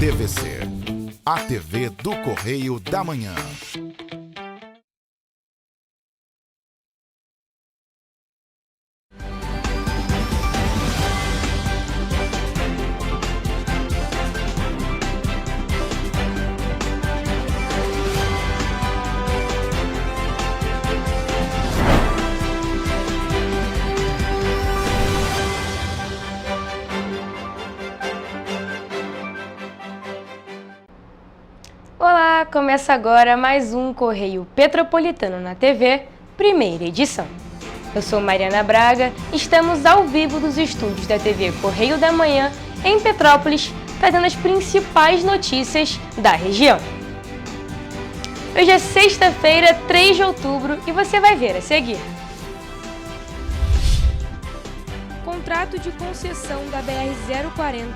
TVC, a TV do Correio da Manhã. Olá, começa agora mais um Correio Petropolitano na TV, primeira edição. Eu sou Mariana Braga, estamos ao vivo dos estúdios da TV Correio da Manhã, em Petrópolis, trazendo as principais notícias da região. Hoje é sexta-feira, 3 de outubro, e você vai ver a seguir. O contrato de concessão da BR-040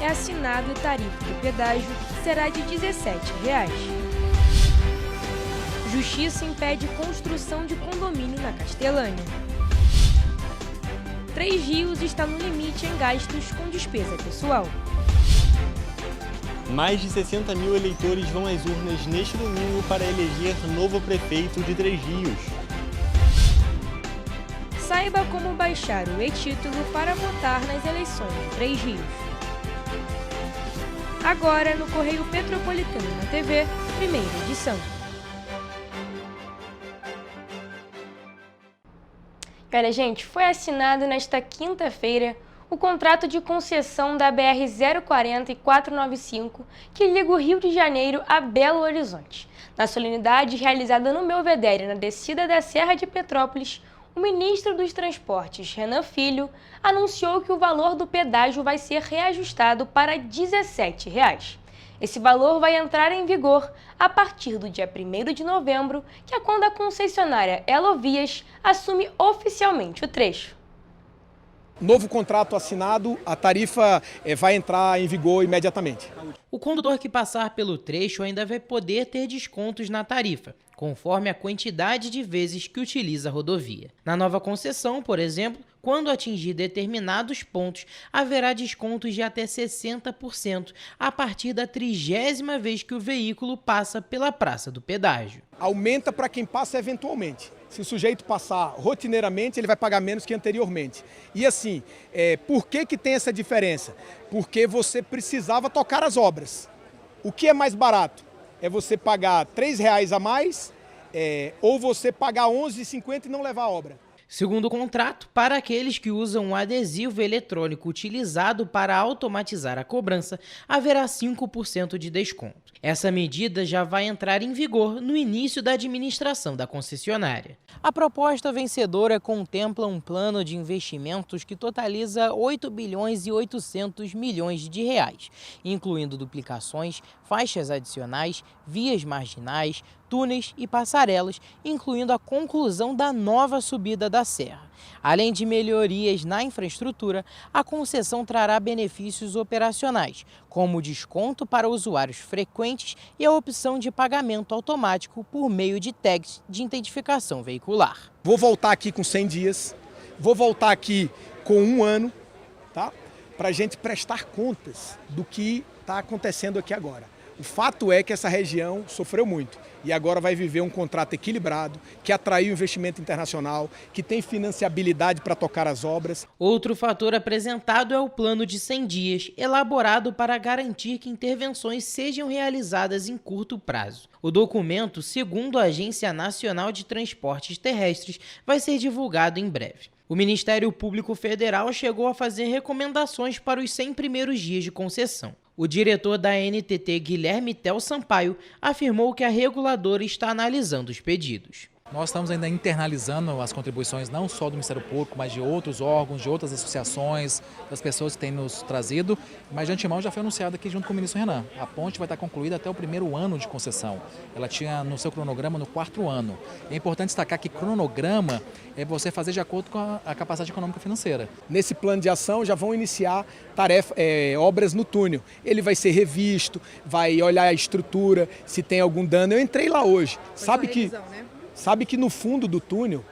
é assinado e tarifa do pedágio será de R$ 17. Justiça impede construção de condomínio na Castelânia. Três Rios está no limite em gastos com despesa pessoal. Mais de 60 mil eleitores vão às urnas neste domingo para eleger novo prefeito de Três Rios. Saiba como baixar o e-título para votar nas eleições em Três Rios. Agora no Correio Petropolitano na TV, primeira edição. Olha, gente, foi assinado nesta quinta-feira o contrato de concessão da BR-040 e 495 que liga o Rio de Janeiro a Belo Horizonte. Na solenidade realizada no Belvedere, na descida da Serra de Petrópolis, o ministro dos Transportes, Renan Filho, anunciou que o valor do pedágio vai ser reajustado para R$ 17. Esse valor vai entrar em vigor a partir do dia 1º de novembro, que é quando a concessionária Elovias assume oficialmente o trecho. Novo contrato assinado, a tarifa vai entrar em vigor imediatamente. O condutor que passar pelo trecho ainda vai poder ter descontos na tarifa, conforme a quantidade de vezes que utiliza a rodovia. Na nova concessão, por exemplo, quando atingir determinados pontos, haverá descontos de até 60% a partir da 30ª vez que o veículo passa pela Praça do Pedágio. Aumenta para quem passa eventualmente. Se o sujeito passar rotineiramente, ele vai pagar menos que anteriormente. E assim, por que tem essa diferença? Porque você precisava tocar as obras. O que é mais barato? É você pagar R$ 3 a mais ou você pagar R$ 11,50 e não levar a obra. Segundo o contrato, para aqueles que usam um adesivo eletrônico utilizado para automatizar a cobrança, haverá 5% de desconto. Essa medida já vai entrar em vigor no início da administração da concessionária. A proposta vencedora contempla um plano de investimentos que totaliza R$ 8 bilhões e 800 milhões de reais, incluindo duplicações, faixas adicionais, vias marginais, túneis e passarelas, incluindo a conclusão da nova subida da serra. Além de melhorias na infraestrutura, a concessão trará benefícios operacionais, como desconto para usuários frequentes e a opção de pagamento automático por meio de tags de identificação veicular. Vou voltar aqui com 100 dias, vou voltar aqui com 1 ano, tá? Para a gente prestar contas do que está acontecendo aqui agora. O fato é que essa região sofreu muito e agora vai viver um contrato equilibrado, que atraiu investimento internacional, que tem financiabilidade para tocar as obras. Outro fator apresentado é o plano de 100 dias, elaborado para garantir que intervenções sejam realizadas em curto prazo. O documento, segundo a Agência Nacional de Transportes Terrestres, vai ser divulgado em breve. O Ministério Público Federal chegou a fazer recomendações para os 100 primeiros dias de concessão. O diretor da ANTT, Guilherme Tel Sampaio, afirmou que a reguladora está analisando os pedidos. Nós estamos ainda internalizando as contribuições não só do Ministério Público, mas de outros órgãos, de outras associações, das pessoas que têm nos trazido. Mas de antemão já foi anunciado aqui junto com o ministro Renan. A ponte vai estar concluída até o 1º ano de concessão. Ela tinha no seu cronograma no 4º ano. É importante destacar que cronograma é você fazer de acordo com a capacidade econômica e financeira. Nesse plano de ação já vão iniciar obras no túnel. Ele vai ser revisto, vai olhar a estrutura, se tem algum dano. Eu entrei lá hoje. Sabe que no fundo do túnel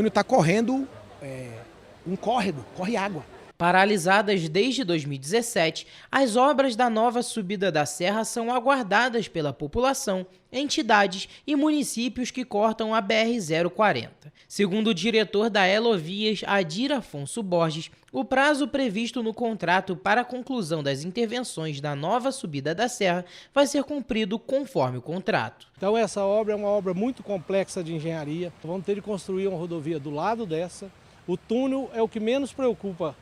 está correndo um córrego, corre água. Paralisadas desde 2017, as obras da nova subida da serra são aguardadas pela população, entidades e municípios que cortam a BR-040. Segundo o diretor da Elovias, Adir Afonso Borges, o prazo previsto no contrato para a conclusão das intervenções da nova subida da serra vai ser cumprido conforme o contrato. Então essa obra é uma obra muito complexa de engenharia. Vamos ter de construir uma rodovia do lado dessa. O túnel é o que menos preocupa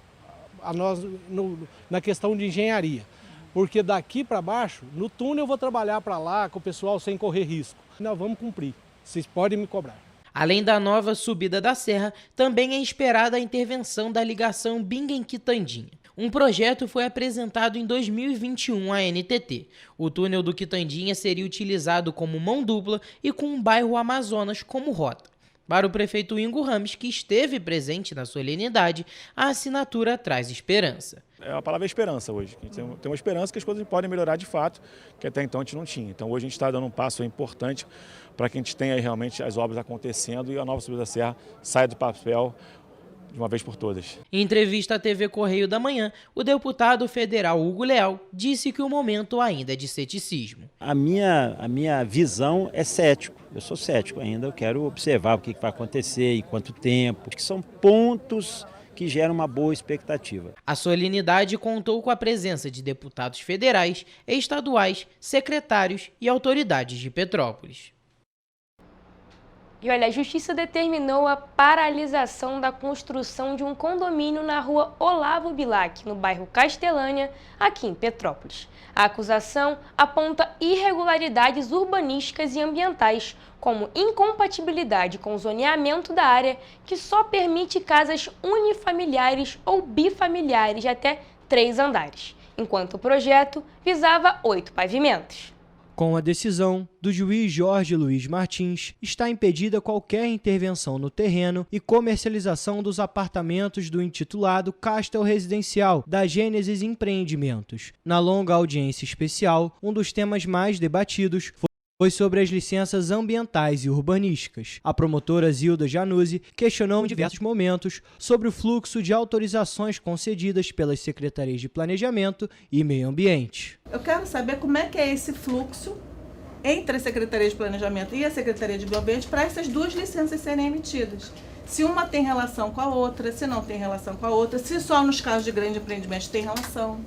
a nós na questão de engenharia, porque daqui para baixo, no túnel eu vou trabalhar para lá com o pessoal sem correr risco. Nós vamos cumprir, vocês podem me cobrar. Além da nova subida da serra, também é esperada a intervenção da ligação Bingen-Quitandinha. Um projeto foi apresentado em 2021 à NTT. O túnel do Quitandinha seria utilizado como mão dupla e com o bairro Amazonas como rota. Para o prefeito Ingo Rames, que esteve presente na solenidade, a assinatura traz esperança. A palavra é esperança hoje. A gente tem uma esperança que as coisas podem melhorar de fato, que até então a gente não tinha. Então hoje a gente está dando um passo importante para que a gente tenha aí realmente as obras acontecendo e a nova subida da serra saia do papel de uma vez por todas. Em entrevista à TV Correio da Manhã, o deputado federal Hugo Leal disse que o momento ainda é de ceticismo. A minha visão é cético. Eu sou cético ainda, eu quero observar o que vai acontecer, em quanto tempo, que são pontos que geram uma boa expectativa. A solenidade contou com a presença de deputados federais, estaduais, secretários e autoridades de Petrópolis. E olha, a Justiça determinou a paralisação da construção de um condomínio na rua Olavo Bilac, no bairro Castelânia, aqui em Petrópolis. A acusação aponta irregularidades urbanísticas e ambientais, como incompatibilidade com o zoneamento da área, que só permite casas unifamiliares ou bifamiliares de até 3 andares, enquanto o projeto visava 8 pavimentos. Com a decisão do juiz Jorge Luiz Martins, está impedida qualquer intervenção no terreno e comercialização dos apartamentos do intitulado Castel Residencial da Gênesis Empreendimentos. Na longa audiência especial, um dos temas mais debatidos foi sobre as licenças ambientais e urbanísticas. A promotora Zilda Januzzi questionou em diversos momentos sobre o fluxo de autorizações concedidas pelas secretarias de Planejamento e Meio Ambiente. Eu quero saber como é que é esse fluxo entre a Secretaria de Planejamento e a Secretaria de Meio Ambiente para essas duas licenças serem emitidas. Se uma tem relação com a outra, se não tem relação com a outra, se só nos casos de grandes empreendimentos tem relação.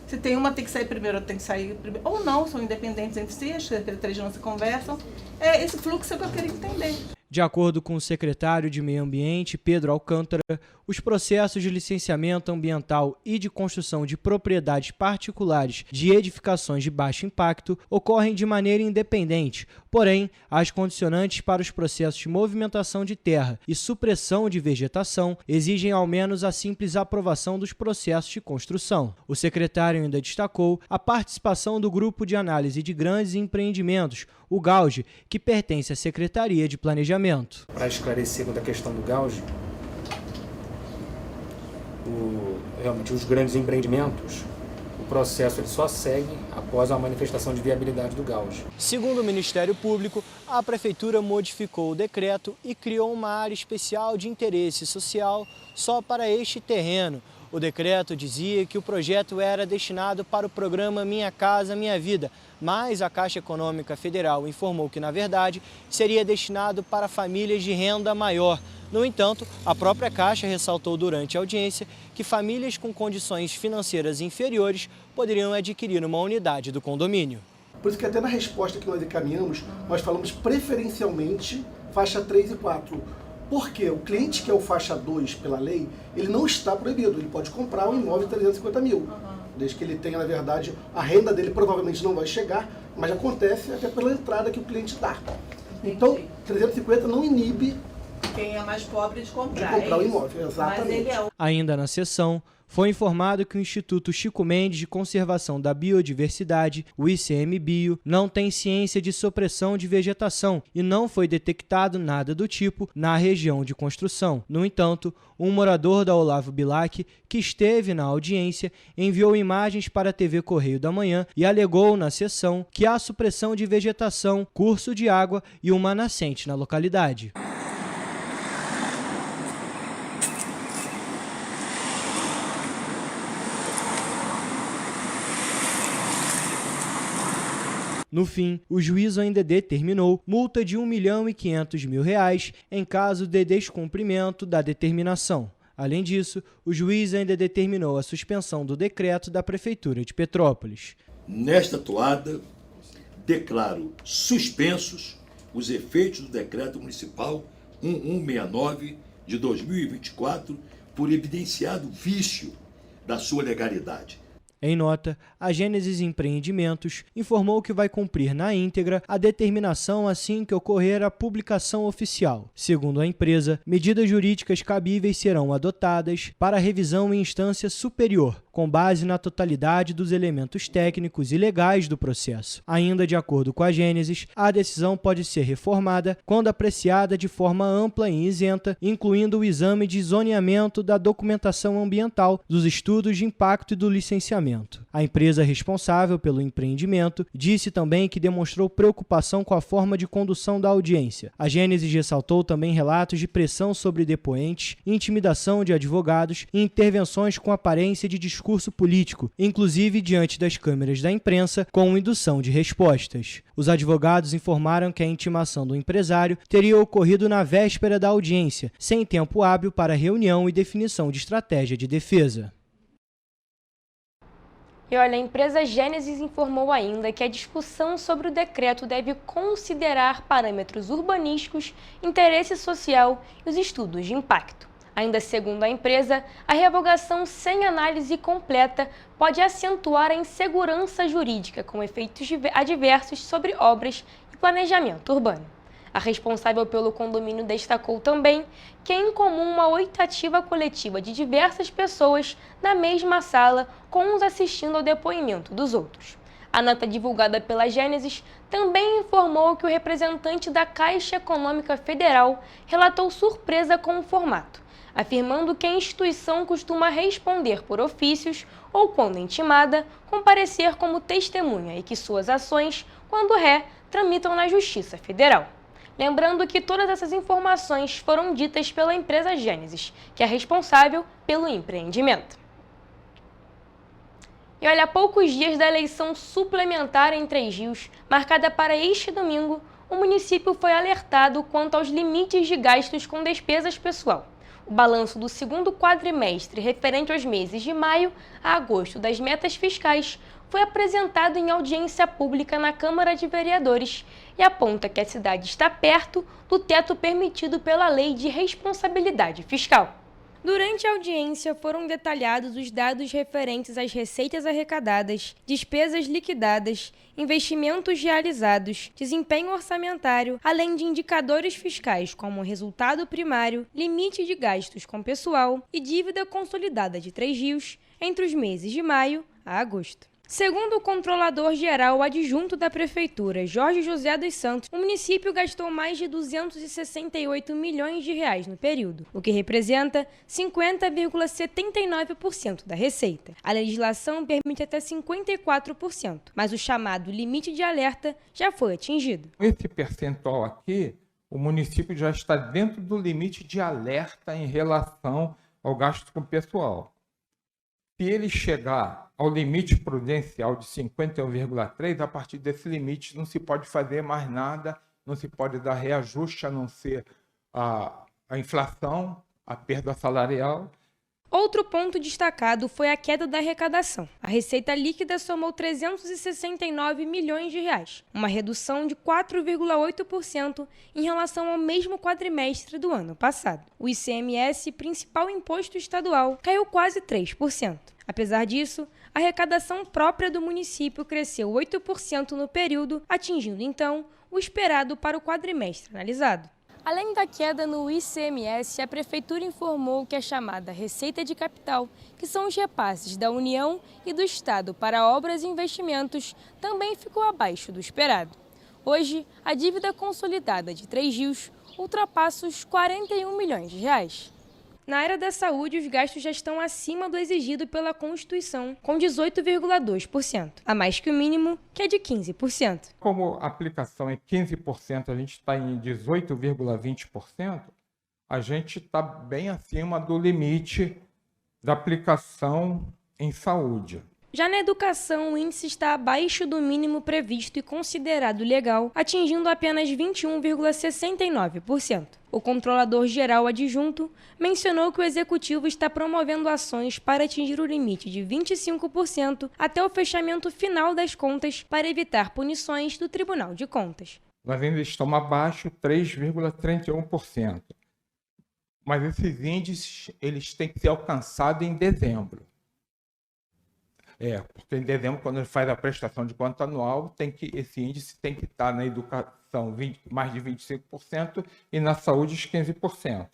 Se tem uma tem que sair primeiro, outra tem que sair primeiro. Ou não, são independentes entre si, as secretarias não se conversam. Esse fluxo é o que eu queria entender. De acordo com o secretário de Meio Ambiente, Pedro Alcântara, os processos de licenciamento ambiental e de construção de propriedades particulares de edificações de baixo impacto ocorrem de maneira independente, porém, as condicionantes para os processos de movimentação de terra e supressão de vegetação exigem ao menos a simples aprovação dos processos de construção. O secretário ainda destacou a participação do Grupo de Análise de Grandes Empreendimentos, o GAUGE, que pertence à Secretaria de Planejamento. Para esclarecer quanto à questão do GAUGE, realmente os grandes empreendimentos, o processo ele só segue após a manifestação de viabilidade do GAUGE. Segundo o Ministério Público, a Prefeitura modificou o decreto e criou uma área especial de interesse social só para este terreno. O decreto dizia que o projeto era destinado para o programa Minha Casa Minha Vida, mas a Caixa Econômica Federal informou que, na verdade, seria destinado para famílias de renda maior. No entanto, a própria Caixa ressaltou durante a audiência que famílias com condições financeiras inferiores poderiam adquirir uma unidade do condomínio. Por isso que até na resposta que nós encaminhamos, nós falamos preferencialmente faixa 3 e 4. Porque o cliente que é o faixa 2 pela lei, ele não está proibido, ele pode comprar um imóvel de 350 mil. Desde que ele tenha, na verdade, a renda dele provavelmente não vai chegar, mas acontece até pela entrada que o cliente dá. Então, 350 não inibe quem é mais pobre de comprar o imóvel, exatamente. Ainda na sessão, foi informado que o Instituto Chico Mendes de Conservação da Biodiversidade, o ICMBio, não tem ciência de supressão de vegetação e não foi detectado nada do tipo na região de construção. No entanto, um morador da Olavo Bilac, que esteve na audiência, enviou imagens para a TV Correio da Manhã e alegou na sessão que há supressão de vegetação, curso de água e uma nascente na localidade. No fim, o juízo ainda determinou multa de R$ 1.500.000 em caso de descumprimento da determinação. Além disso, o juiz ainda determinou a suspensão do decreto da Prefeitura de Petrópolis. Nesta toada, declaro suspensos os efeitos do Decreto Municipal 1169 de 2024 por evidenciado vício da sua legalidade. Em nota, a Gênesis Empreendimentos informou que vai cumprir na íntegra a determinação assim que ocorrer a publicação oficial. Segundo a empresa, medidas jurídicas cabíveis serão adotadas para revisão em instância superior, com base na totalidade dos elementos técnicos e legais do processo. Ainda de acordo com a Gênesis, a decisão pode ser reformada quando apreciada de forma ampla e isenta, incluindo o exame de zoneamento da documentação ambiental, dos estudos de impacto e do licenciamento. A empresa responsável pelo empreendimento disse também que demonstrou preocupação com a forma de condução da audiência. A Gênesis ressaltou também relatos de pressão sobre depoentes, intimidação de advogados e intervenções com aparência de discurso político, inclusive diante das câmeras da imprensa, com indução de respostas. Os advogados informaram que a intimação do empresário teria ocorrido na véspera da audiência, sem tempo hábil para reunião e definição de estratégia de defesa. E olha, a empresa Gênesis informou ainda que a discussão sobre o decreto deve considerar parâmetros urbanísticos, interesse social e os estudos de impacto. Ainda segundo a empresa, a revogação sem análise completa pode acentuar a insegurança jurídica com efeitos adversos sobre obras e planejamento urbano. A responsável pelo condomínio destacou também que é incomum uma oitativa coletiva de diversas pessoas na mesma sala, com uns assistindo ao depoimento dos outros. A nota divulgada pela Gênesis também informou que o representante da Caixa Econômica Federal relatou surpresa com o formato, afirmando que a instituição costuma responder por ofícios ou, quando intimada, comparecer como testemunha e que suas ações, quando ré, tramitam na Justiça Federal. Lembrando que todas essas informações foram ditas pela empresa Gênesis, que é responsável pelo empreendimento. E olha, a poucos dias da eleição suplementar em Três Rios, marcada para este domingo, o município foi alertado quanto aos limites de gastos com despesas pessoal. O balanço do segundo quadrimestre, referente aos meses de maio a agosto das metas fiscais, foi apresentado em audiência pública na Câmara de Vereadores e aponta que a cidade está perto do teto permitido pela Lei de Responsabilidade Fiscal. Durante a audiência foram detalhados os dados referentes às receitas arrecadadas, despesas liquidadas, investimentos realizados, desempenho orçamentário, além de indicadores fiscais como resultado primário, limite de gastos com pessoal e dívida consolidada de Três Rios entre os meses de maio a agosto. Segundo o controlador-geral adjunto da Prefeitura, Jorge José dos Santos, o município gastou mais de R$ 268 milhões no período, o que representa 50,79% da receita. A legislação permite até 54%, mas o chamado limite de alerta já foi atingido. Esse percentual aqui, o município já está dentro do limite de alerta em relação ao gasto com pessoal. Se ele chegar ao limite prudencial de 51,3%, a partir desse limite não se pode fazer mais nada, não se pode dar reajuste a não ser a inflação, a perda salarial. Outro ponto destacado foi a queda da arrecadação. A receita líquida somou R$ 369 milhões, uma redução de 4,8% em relação ao mesmo quadrimestre do ano passado. O ICMS, principal imposto estadual, caiu quase 3%. Apesar disso, a arrecadação própria do município cresceu 8% no período, atingindo então o esperado para o quadrimestre analisado. Além da queda no ICMS, a Prefeitura informou que a chamada Receita de Capital, que são os repasses da União e do Estado para obras e investimentos, também ficou abaixo do esperado. Hoje, a dívida consolidada de Três Rios ultrapassa os R$ 41 milhões. Na área da saúde, os gastos já estão acima do exigido pela Constituição, com 18,2%, a mais que o mínimo, que é de 15%. Como a aplicação é 15%, a gente está em 18,20%, a gente está bem acima do limite da aplicação em saúde. Já na educação, o índice está abaixo do mínimo previsto e considerado legal, atingindo apenas 21,69%. O controlador-geral adjunto mencionou que o executivo está promovendo ações para atingir o limite de 25% até o fechamento final das contas para evitar punições do Tribunal de Contas. Nós ainda estamos abaixo, 3,31%. Mas esses índices eles têm que ser alcançados em dezembro. Porque em dezembro, quando ele faz a prestação de conta anual, esse índice tem que estar na educação mais de 25% e na saúde os 15%.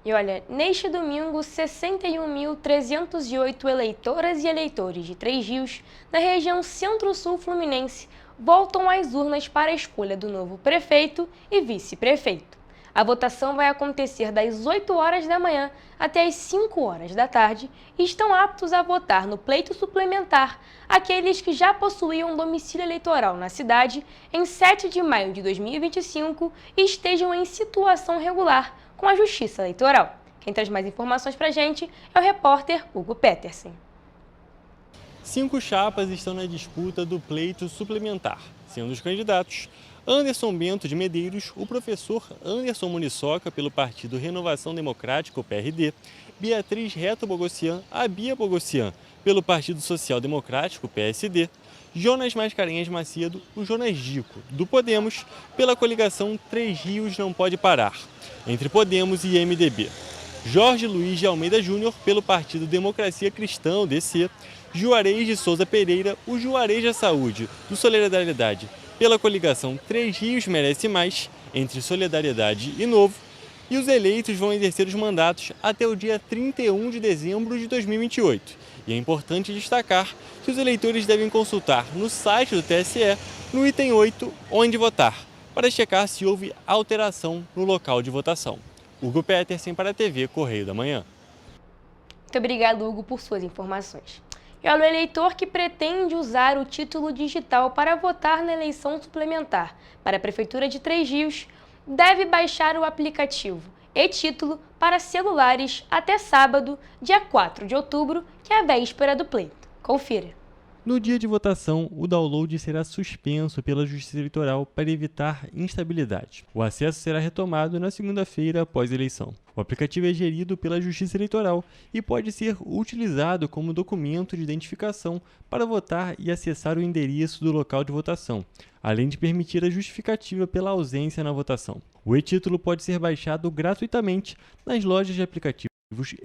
E olha, neste domingo, 61.308 eleitoras e eleitores de Três Rios, na região Centro-Sul Fluminense, voltam às urnas para a escolha do novo prefeito e vice-prefeito. A votação vai acontecer das 8 horas da manhã até as 5 horas da tarde e estão aptos a votar no pleito suplementar aqueles que já possuíam domicílio eleitoral na cidade em 7 de maio de 2025 e estejam em situação regular com a Justiça Eleitoral. Quem traz mais informações para a gente é o repórter Hugo Petersen. 5 chapas estão na disputa do pleito suplementar, sendo os candidatos Anderson Bento de Medeiros, o professor Anderson Muniçoca, pelo Partido Renovação Democrática, o PRD, Beatriz Reto Bogossian, a Bia Bogossian, pelo Partido Social Democrático, o PSD, Jonas Mascarenhas Macedo, o Jonas Dico, do Podemos, pela coligação Três Rios Não Pode Parar, entre Podemos e MDB. Jorge Luiz de Almeida Júnior, pelo Partido Democracia Cristã, o DC, Juarez de Souza Pereira, o Juarez da Saúde, do Solidariedade, pela coligação Três Rios Merece Mais, entre Solidariedade e Novo, e os eleitos vão exercer os mandatos até o dia 31 de dezembro de 2028. E é importante destacar que os eleitores devem consultar no site do TSE, no item 8, onde votar, para checar se houve alteração no local de votação. Hugo Petersen para a TV Correio da Manhã. Muito obrigado, Hugo, por suas informações. E olha, o eleitor que pretende usar o título digital para votar na eleição suplementar para a Prefeitura de Três Rios deve baixar o aplicativo e-Título para celulares até sábado, dia 4 de outubro, que é a véspera do pleito. Confira. No dia de votação, o download será suspenso pela Justiça Eleitoral para evitar instabilidade. O acesso será retomado na segunda-feira após a eleição. O aplicativo é gerido pela Justiça Eleitoral e pode ser utilizado como documento de identificação para votar e acessar o endereço do local de votação, além de permitir a justificativa pela ausência na votação. O e-Título pode ser baixado gratuitamente nas lojas de aplicativos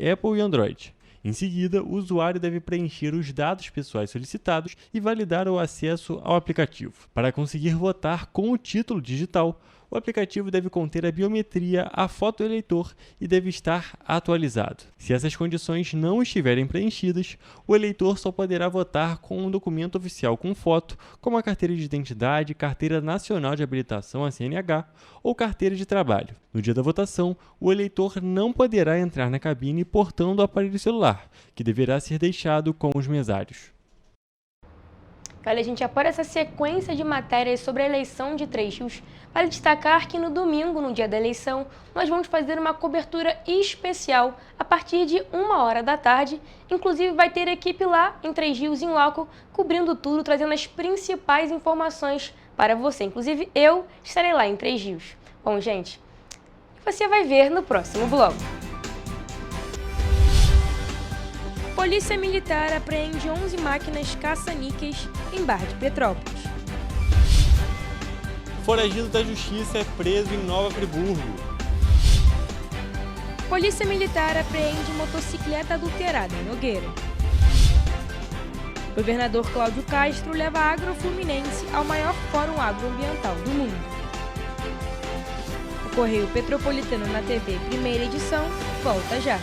Apple e Android. Em seguida, o usuário deve preencher os dados pessoais solicitados e validar o acesso ao aplicativo. Para conseguir votar com o título digital, o aplicativo deve conter a biometria, a foto do eleitor e deve estar atualizado. Se essas condições não estiverem preenchidas, o eleitor só poderá votar com um documento oficial com foto, como a carteira de identidade, carteira nacional de habilitação, a CNH, ou carteira de trabalho. No dia da votação, o eleitor não poderá entrar na cabine portando o aparelho celular, que deverá ser deixado com os mesários. Olha, gente, após essa sequência de matérias sobre a eleição de Três Rios, vale destacar que no domingo, no dia da eleição, nós vamos fazer uma cobertura especial a partir de 1h da tarde. Inclusive, vai ter equipe lá em Três Rios, em loco, cobrindo tudo, trazendo as principais informações para você. Inclusive, eu estarei lá em Três Rios. Bom, gente, você vai ver no próximo bloco. Polícia Militar apreende 11 máquinas caça-níqueis em Barra de Petrópolis. Foragido da Justiça é preso em Nova Friburgo. Polícia Militar apreende motocicleta adulterada em Nogueira. Governador Cláudio Castro leva a Agrofluminense ao maior fórum agroambiental do mundo. O Correio Petropolitano na TV, primeira edição, volta já.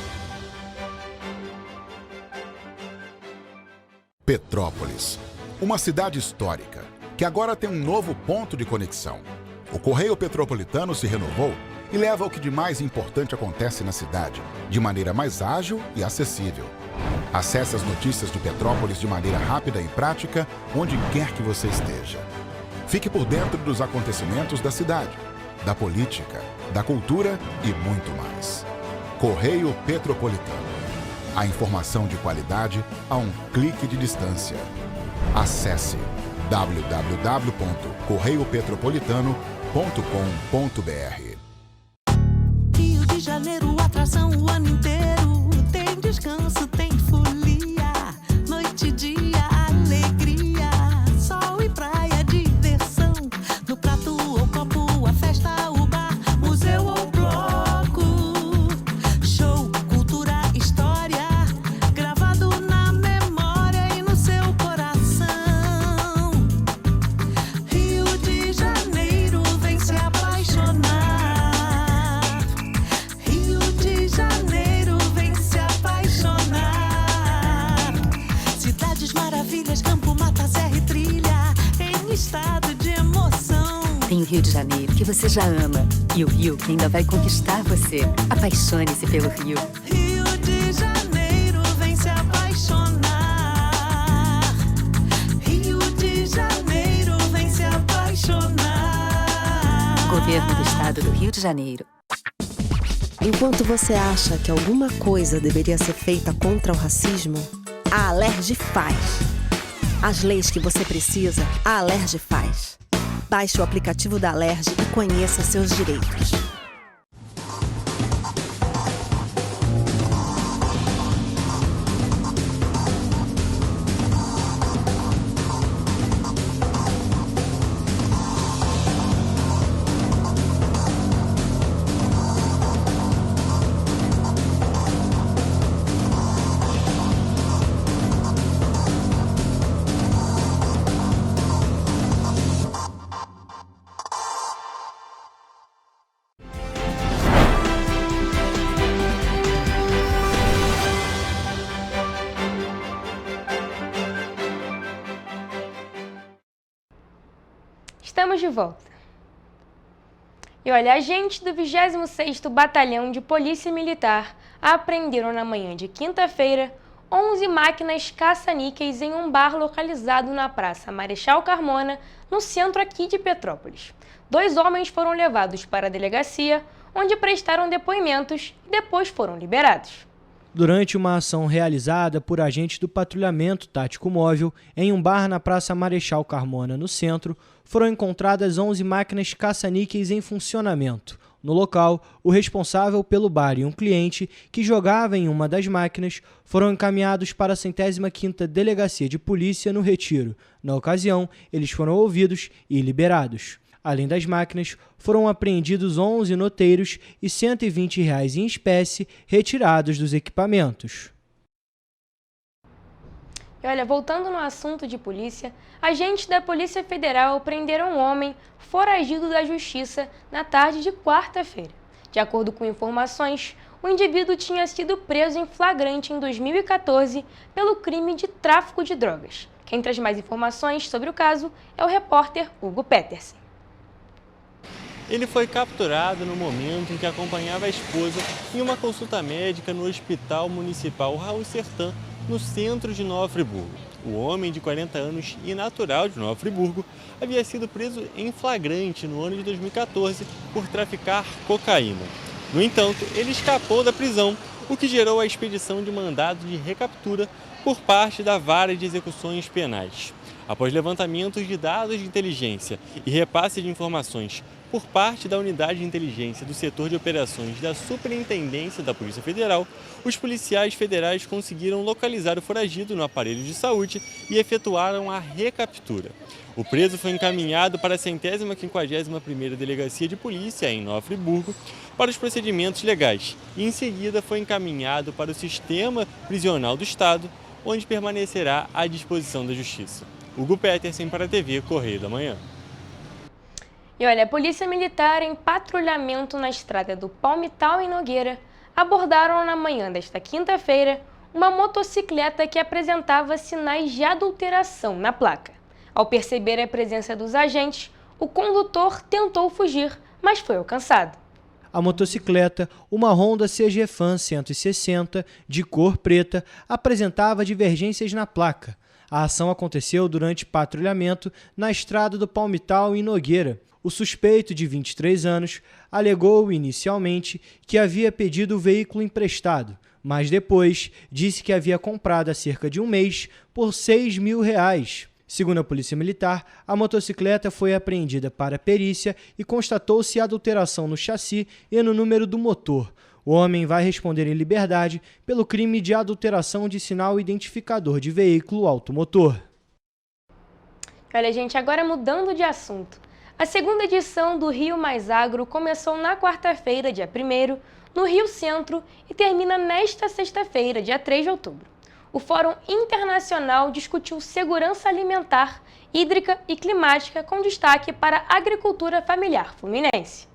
Petrópolis, uma cidade histórica, que agora tem um novo ponto de conexão. O Correio Petropolitano se renovou e leva o que de mais importante acontece na cidade, de maneira mais ágil e acessível. Acesse as notícias de Petrópolis de maneira rápida e prática, onde quer que você esteja. Fique por dentro dos acontecimentos da cidade, da política, da cultura e muito mais. Correio Petropolitano. A informação de qualidade a um clique de distância. Acesse www.correiopetropolitano.com.br. Rio de Janeiro, atração o ano inteiro. Tem descanso, tem folia. Noite e dia, alegria. Sol e praia, diversão. No prato ou copo, a festa, o bar, museu ou bloco. Show, cultura, história. Gravado na memória e no seu coração. Rio de Janeiro, vem se apaixonar. Rio de Janeiro, vem se apaixonar. Cidades maravilhas, campo, mata, serra e trilha, em estado de emoção. Tem o Rio de Janeiro, que você já ama, e o Rio que ainda vai conquistar você. Apaixone-se pelo Rio. Rio de Janeiro, vem se apaixonar. Rio de Janeiro, vem se apaixonar. Governo do Estado do Rio de Janeiro. Enquanto você acha que alguma coisa deveria ser feita contra o racismo, a Alerj faz. As leis que você precisa, a Alerj faz. Baixe o aplicativo da Alerj e conheça seus direitos. Estamos de volta. E olha, agentes do 26º Batalhão de Polícia Militar apreenderam na manhã de quinta-feira 11 máquinas caça-níqueis em um bar localizado na Praça Marechal Carmona, no centro aqui de Petrópolis. 2 homens foram levados para a delegacia, onde prestaram depoimentos e depois foram liberados. Durante uma ação realizada por agentes do Patrulhamento Tático Móvel em um bar na Praça Marechal Carmona, no centro, foram encontradas 11 máquinas caça-níqueis em funcionamento. No local, o responsável pelo bar e um cliente que jogava em uma das máquinas foram encaminhados para a 105ª Delegacia de Polícia no Retiro. Na ocasião, eles foram ouvidos e liberados. Além das máquinas, foram apreendidos 11 noteiros e R$ 120 em espécie retirados dos equipamentos. E olha, voltando no assunto de polícia, agentes da Polícia Federal prenderam um homem foragido da Justiça na tarde de quarta-feira. De acordo com informações, o indivíduo tinha sido preso em flagrante em 2014 pelo crime de tráfico de drogas. Quem traz mais informações sobre o caso é o repórter Hugo Petersen. Ele foi capturado no momento em que acompanhava a esposa em uma consulta médica no Hospital Municipal Raul Sertan, no centro de Nova Friburgo. O homem de 40 anos e natural de Nova Friburgo havia sido preso em flagrante no ano de 2014 por traficar cocaína. No entanto, ele escapou da prisão, o que gerou a expedição de mandado de recaptura por parte da Vara de Execuções Penais. Após levantamentos de dados de inteligência e repasse de informações por parte da Unidade de Inteligência do Setor de Operações da Superintendência da Polícia Federal, os policiais federais conseguiram localizar o foragido no aparelho de saúde e efetuaram a recaptura. O preso foi encaminhado para a 151ª Delegacia de Polícia, em Nova Friburgo, para os procedimentos legais e, em seguida, foi encaminhado para o Sistema Prisional do Estado, onde permanecerá à disposição da Justiça. Hugo Petersen para a TV Correio da Manhã. E olha, a Polícia Militar em patrulhamento na estrada do Palmital em Nogueira abordaram na manhã desta quinta-feira uma motocicleta que apresentava sinais de adulteração na placa. Ao perceber a presença dos agentes, o condutor tentou fugir, mas foi alcançado. A motocicleta, uma Honda CG Fan 160 de cor preta, apresentava divergências na placa. A ação aconteceu durante patrulhamento na estrada do Palmital em Nogueira. O suspeito, de 23 anos, alegou inicialmente que havia pedido o veículo emprestado, mas depois disse que havia comprado há cerca de um mês por R$6 mil. Segundo a Polícia Militar, a motocicleta foi apreendida para perícia e constatou-se adulteração no chassi e no número do motor. O homem vai responder em liberdade pelo crime de adulteração de sinal identificador de veículo automotor. Olha, gente, agora mudando de assunto. A segunda edição do Rio Mais Agro começou na quarta-feira, dia 1º, no Rio Centro e termina nesta sexta-feira, dia 3 de outubro. O Fórum Internacional discutiu segurança alimentar, hídrica e climática com destaque para a agricultura familiar fluminense.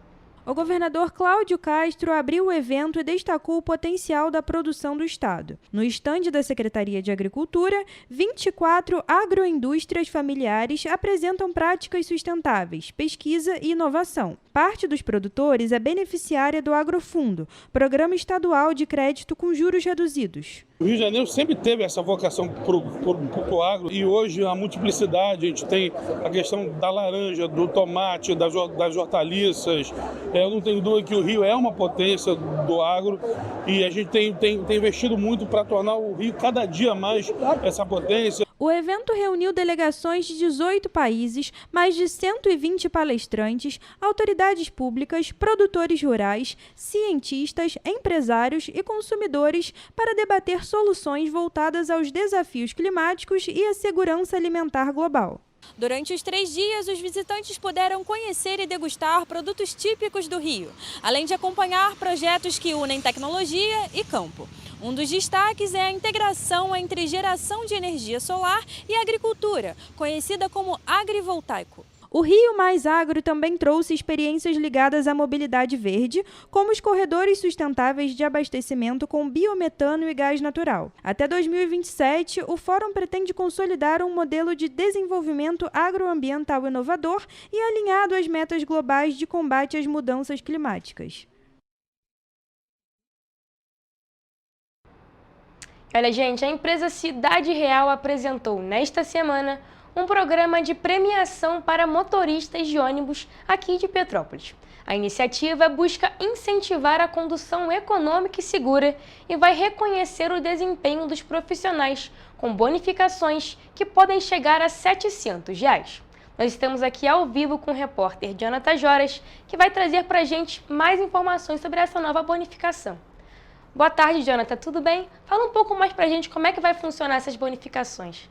O governador Cláudio Castro abriu o evento e destacou o potencial da produção do estado. No estande da Secretaria de Agricultura, 24 agroindústrias familiares apresentam práticas sustentáveis, pesquisa e inovação. Parte dos produtores é beneficiária do Agrofundo, programa estadual de crédito com juros reduzidos. O Rio de Janeiro sempre teve essa vocação para o agro e hoje a multiplicidade, a gente tem a questão da laranja, do tomate, das hortaliças. Eu não tenho dúvida que o Rio é uma potência do agro e a gente tem investido muito para tornar o Rio cada dia mais essa potência. O evento reuniu delegações de 18 países, mais de 120 palestrantes, autoridades públicas, produtores rurais, cientistas, empresários e consumidores para debater soluções voltadas aos desafios climáticos e à segurança alimentar global. Durante os 3 dias, os visitantes puderam conhecer e degustar produtos típicos do Rio, além de acompanhar projetos que unem tecnologia e campo. Um dos destaques é a integração entre geração de energia solar e agricultura, conhecida como agrivoltaico. O Rio Mais Agro também trouxe experiências ligadas à mobilidade verde, como os corredores sustentáveis de abastecimento com biometano e gás natural. Até 2027, o Fórum pretende consolidar um modelo de desenvolvimento agroambiental inovador e alinhado às metas globais de combate às mudanças climáticas. Olha, gente, a empresa Cidade Real apresentou nesta semana um programa de premiação para motoristas de ônibus aqui de Petrópolis. A iniciativa busca incentivar a condução econômica e segura e vai reconhecer o desempenho dos profissionais com bonificações que podem chegar a R$ 700. Nós estamos aqui ao vivo com o repórter Jonathan Joras, que vai trazer para a gente mais informações sobre essa nova bonificação. Boa tarde, Jonathan, tudo bem? Fala um pouco mais para a gente como é que vai funcionar essas bonificações.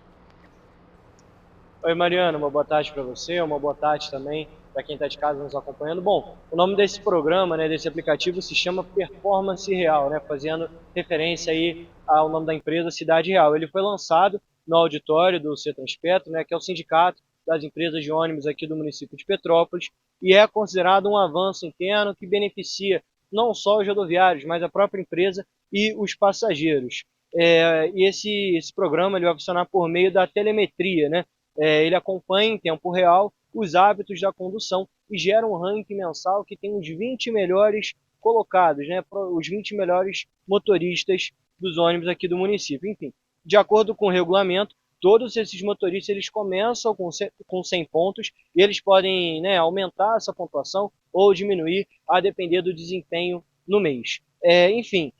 Oi, Mariana, uma boa tarde para você, uma boa tarde também para quem está de casa nos acompanhando. Bom, o nome desse programa, desse aplicativo, se chama Performance Real, fazendo referência aí ao nome da empresa Cidade Real. Ele foi lançado no auditório do CETRANSPETRO, que é o sindicato das empresas de ônibus aqui do município de Petrópolis, e é considerado um avanço interno que beneficia não só os rodoviários, mas a própria empresa e os passageiros. E esse programa ele vai funcionar por meio da telemetria, ele acompanha em tempo real os hábitos da condução e gera um ranking mensal que tem os 20 melhores colocados, os 20 melhores motoristas dos ônibus aqui do município. Enfim, de acordo com o regulamento, todos esses motoristas eles começam com 100 pontos e eles podem aumentar essa pontuação ou diminuir a depender do desempenho no mês. Enfim,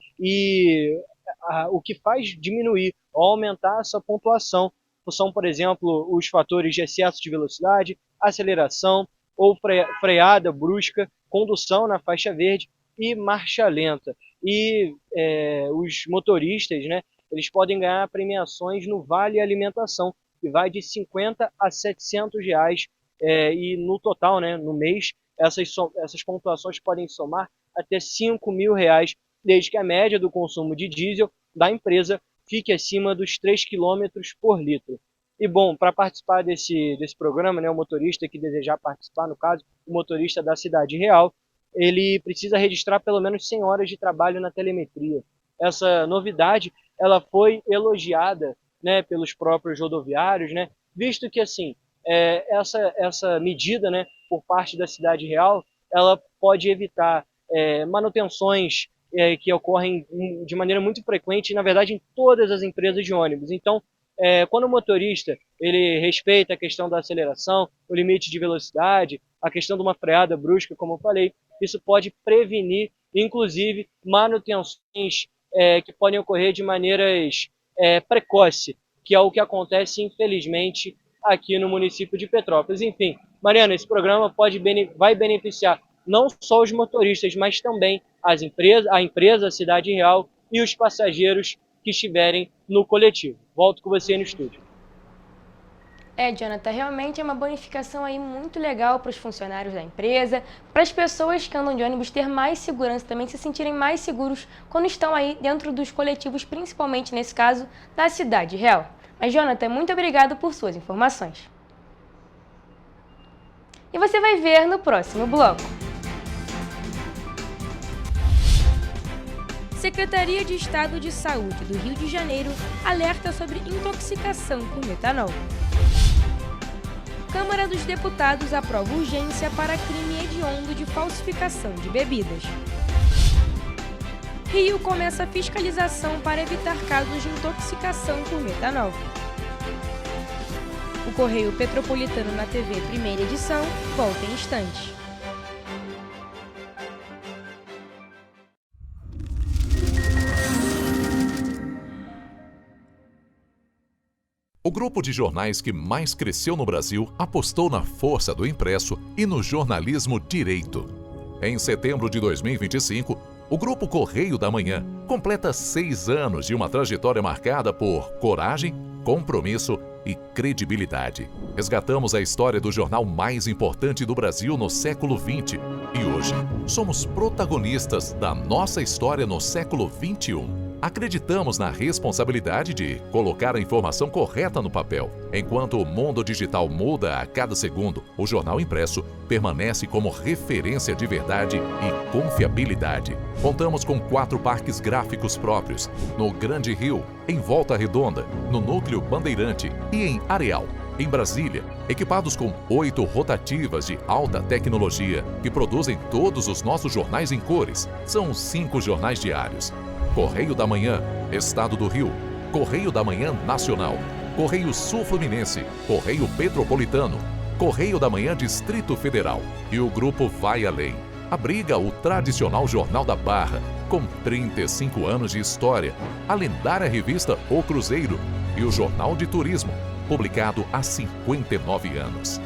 o que faz diminuir ou aumentar essa pontuação são, por exemplo, os fatores de excesso de velocidade, aceleração ou freada brusca, condução na faixa verde e marcha lenta. E os motoristas, eles podem ganhar premiações no Vale Alimentação, que vai de 50 a 700 reais, e no total, no mês, essas pontuações podem somar até 5 mil reais, desde que a média do consumo de diesel da empresa fique acima dos 3 km por litro. E bom, para participar desse programa, o motorista que desejar participar, no caso, o motorista da Cidade Real, ele precisa registrar pelo menos 100 horas de trabalho na telemetria. Essa novidade, ela foi elogiada, pelos próprios rodoviários, visto que assim, essa medida, por parte da Cidade Real, ela pode evitar manutenções que ocorrem de maneira muito frequente, na verdade, em todas as empresas de ônibus. Então, quando o motorista ele respeita a questão da aceleração, o limite de velocidade, a questão de uma freada brusca, como eu falei, isso pode prevenir, inclusive, manutenções que podem ocorrer de maneiras precoces, que é o que acontece, infelizmente, aqui no município de Petrópolis. Enfim, Mariana, esse programa vai beneficiar não só os motoristas, mas também a empresa, a Cidade Real e os passageiros que estiverem no coletivo. Volto com você no estúdio. Jonathan, realmente é uma bonificação aí muito legal para os funcionários da empresa, para as pessoas que andam de ônibus ter mais segurança também, se sentirem mais seguros quando estão aí dentro dos coletivos, principalmente nesse caso da Cidade Real. Mas, Jonathan, muito obrigado por suas informações. E você vai ver no próximo bloco. Secretaria de Estado de Saúde do Rio de Janeiro alerta sobre intoxicação por metanol. Câmara dos Deputados aprova urgência para crime hediondo de falsificação de bebidas. Rio começa a fiscalização para evitar casos de intoxicação por metanol. O Correio Petropolitano na TV Primeira Edição volta em instantes. O grupo de jornais que mais cresceu no Brasil apostou na força do impresso e no jornalismo direito. Em setembro de 2025, o Grupo Correio da Manhã completa 6 anos de uma trajetória marcada por coragem, compromisso e credibilidade. Resgatamos a história do jornal mais importante do Brasil no século XX e hoje somos protagonistas da nossa história no século XXI. Acreditamos na responsabilidade de colocar a informação correta no papel. Enquanto o mundo digital muda a cada segundo, o jornal impresso permanece como referência de verdade e confiabilidade. Contamos com 4 parques gráficos próprios, no Grande Rio, em Volta Redonda, no Núcleo Bandeirante e em Areal. Em Brasília, equipados com 8 rotativas de alta tecnologia que produzem todos os nossos jornais em cores. São 5 jornais diários. Correio da Manhã, Estado do Rio, Correio da Manhã Nacional, Correio Sul-Fluminense, Correio Petropolitano, Correio da Manhã Distrito Federal. E o grupo vai além. Abriga o tradicional Jornal da Barra, com 35 anos de história, a lendária revista O Cruzeiro e o Jornal de Turismo, publicado há 59 anos.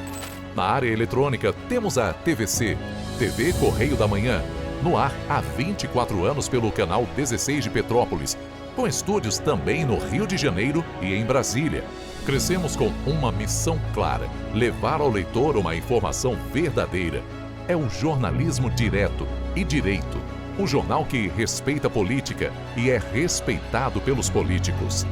Na área eletrônica, temos a TVC, TV Correio da Manhã, no ar há 24 anos pelo canal 16 de Petrópolis, com estúdios também no Rio de Janeiro e em Brasília. Crescemos com uma missão clara: levar ao leitor uma informação verdadeira. É o jornalismo direto e direito, um jornal que respeita a política e é respeitado pelos políticos.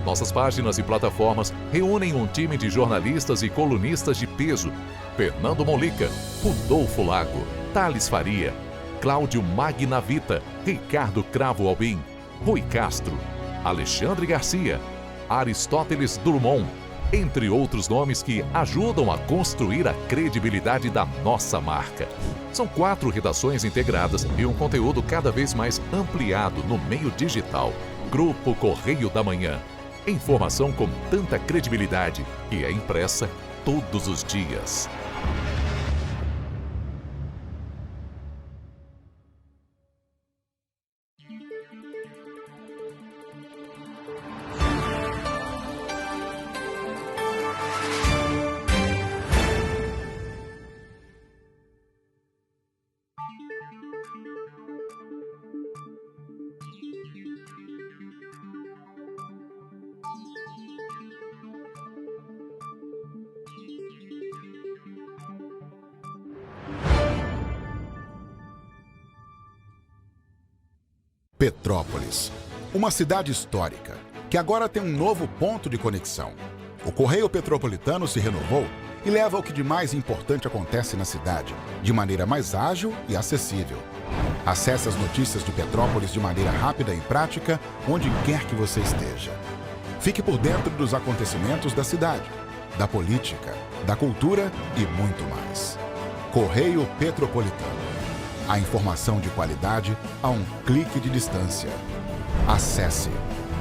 Nossas páginas e plataformas reúnem um time de jornalistas e colunistas de peso: Fernando Molica, Rodolfo Lago, Thales Faria, Cláudio Magnavita, Ricardo Cravo Albim, Rui Castro, Alexandre Garcia, Aristóteles Drummond, entre outros nomes que ajudam a construir a credibilidade da nossa marca. São 4 redações integradas e um conteúdo cada vez mais ampliado no meio digital. Grupo Correio da Manhã. Informação com tanta credibilidade que é impressa todos os dias. Petrópolis, uma cidade histórica, que agora tem um novo ponto de conexão. O Correio Petropolitano se renovou e leva o que de mais importante acontece na cidade, de maneira mais ágil e acessível. Acesse as notícias de Petrópolis de maneira rápida e prática, onde quer que você esteja. Fique por dentro dos acontecimentos da cidade, da política, da cultura e muito mais. Correio Petropolitano. A informação de qualidade a um clique de distância. Acesse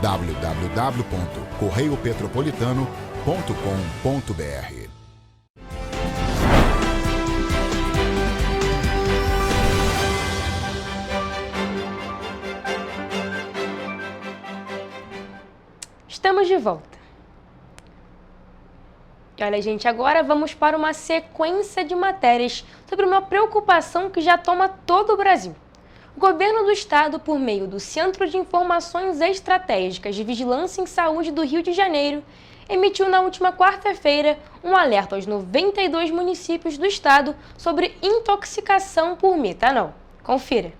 www.correiopetropolitano.com.br. Estamos de volta. E olha, gente, agora vamos para uma sequência de matérias sobre uma preocupação que já toma todo o Brasil. O governo do estado, por meio do Centro de Informações Estratégicas de Vigilância em Saúde do Rio de Janeiro, emitiu na última quarta-feira um alerta aos 92 municípios do estado sobre intoxicação por metanol. Confira.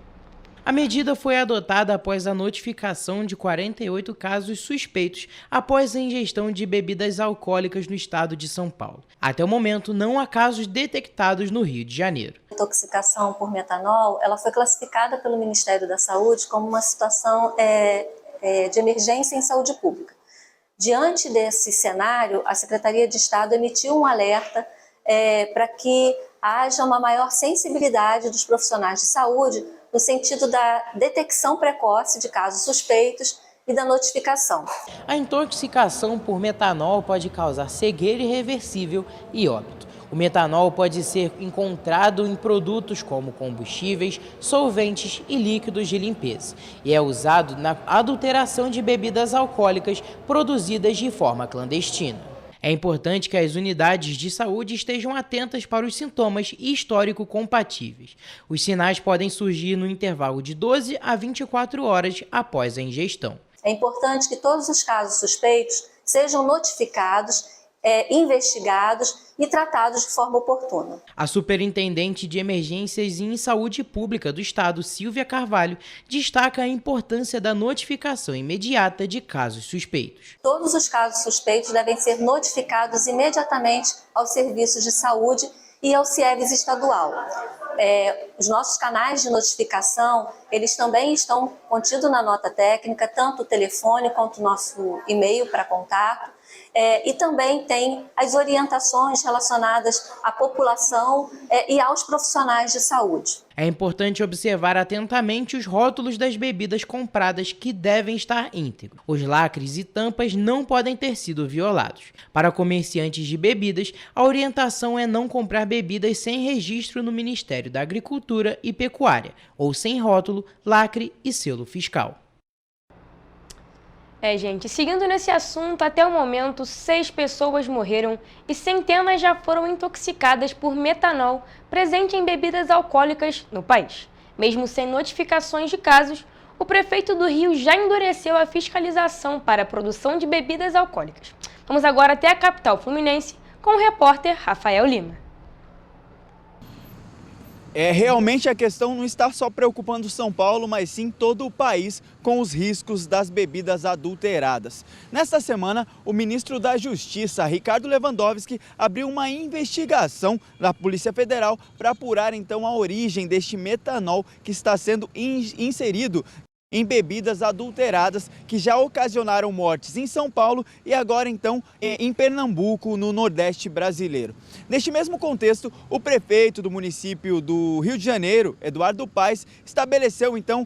A medida foi adotada após a notificação de 48 casos suspeitos após a ingestão de bebidas alcoólicas no estado de São Paulo. Até o momento, não há casos detectados no Rio de Janeiro. A intoxicação por metanol, ela foi classificada pelo Ministério da Saúde como uma situação de emergência em saúde pública. Diante desse cenário, a Secretaria de Estado emitiu um alerta para que haja uma maior sensibilidade dos profissionais de saúde no sentido da detecção precoce de casos suspeitos e da notificação. A intoxicação por metanol pode causar cegueira irreversível e óbito. O metanol pode ser encontrado em produtos como combustíveis, solventes e líquidos de limpeza e é usado na adulteração de bebidas alcoólicas produzidas de forma clandestina. É importante que as unidades de saúde estejam atentas para os sintomas e histórico compatíveis. Os sinais podem surgir no intervalo de 12 a 24 horas após a ingestão. É importante que todos os casos suspeitos sejam notificados, investigados e tratados de forma oportuna. A superintendente de Emergências em Saúde Pública do Estado, Silvia Carvalho, destaca a importância da notificação imediata de casos suspeitos. Todos os casos suspeitos devem ser notificados imediatamente aos serviços de saúde e ao CIEVS estadual. Os nossos canais de notificação, eles também estão contidos na nota técnica, tanto o telefone quanto o nosso e-mail para contato. E também tem as orientações relacionadas à população e aos profissionais de saúde. É importante observar atentamente os rótulos das bebidas compradas que devem estar íntegros. Os lacres e tampas não podem ter sido violados. Para comerciantes de bebidas, a orientação é não comprar bebidas sem registro no Ministério da Agricultura e Pecuária, ou sem rótulo, lacre e selo fiscal. Gente, seguindo nesse assunto, até o momento, 6 pessoas morreram e centenas já foram intoxicadas por metanol presente em bebidas alcoólicas no país. Mesmo sem notificações de casos, o prefeito do Rio já endureceu a fiscalização para a produção de bebidas alcoólicas. Vamos agora até a capital fluminense com o repórter Rafael Lima. Realmente a questão não está só preocupando São Paulo, mas sim todo o país com os riscos das bebidas adulteradas. Nesta semana, o ministro da Justiça, Ricardo Lewandowski, abriu uma investigação da Polícia Federal para apurar então a origem deste metanol que está sendo inserido em bebidas adulteradas que já ocasionaram mortes em São Paulo e agora então em Pernambuco, no Nordeste brasileiro. Neste mesmo contexto, o prefeito do município do Rio de Janeiro, Eduardo Paes, estabeleceu então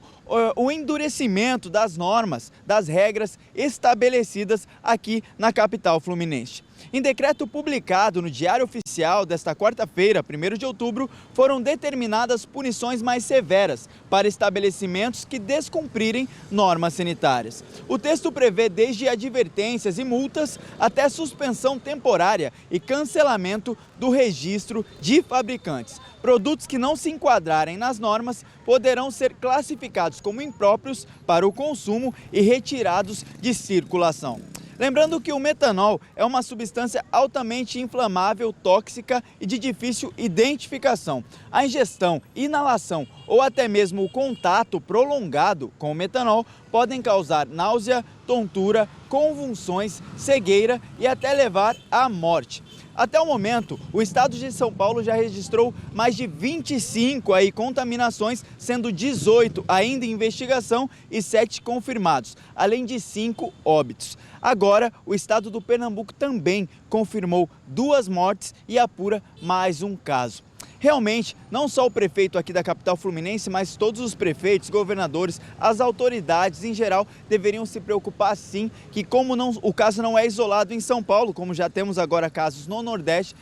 o endurecimento das normas, das regras estabelecidas aqui na capital fluminense. Em decreto publicado no Diário Oficial desta quarta-feira, 1º de outubro, foram determinadas punições mais severas para estabelecimentos que descumprirem normas sanitárias. O texto prevê desde advertências e multas até suspensão temporária e cancelamento do registro de fabricantes. Produtos que não se enquadrarem nas normas poderão ser classificados como impróprios para o consumo e retirados de circulação. Lembrando que o metanol é uma substância altamente inflamável, tóxica e de difícil identificação. A ingestão, inalação ou até mesmo o contato prolongado com o metanol podem causar náusea, tontura, convulsões, cegueira e até levar à morte. Até o momento, o estado de São Paulo já registrou mais de 25 contaminações, sendo 18 ainda em investigação e 7 confirmados, além de 5 óbitos. Agora, o estado do Pernambuco também confirmou 2 mortes e apura mais um caso. Realmente, não só o prefeito aqui da capital fluminense, mas todos os prefeitos, governadores, as autoridades em geral deveriam se preocupar sim, que como o caso não é isolado em São Paulo, como já temos agora casos no Nordeste,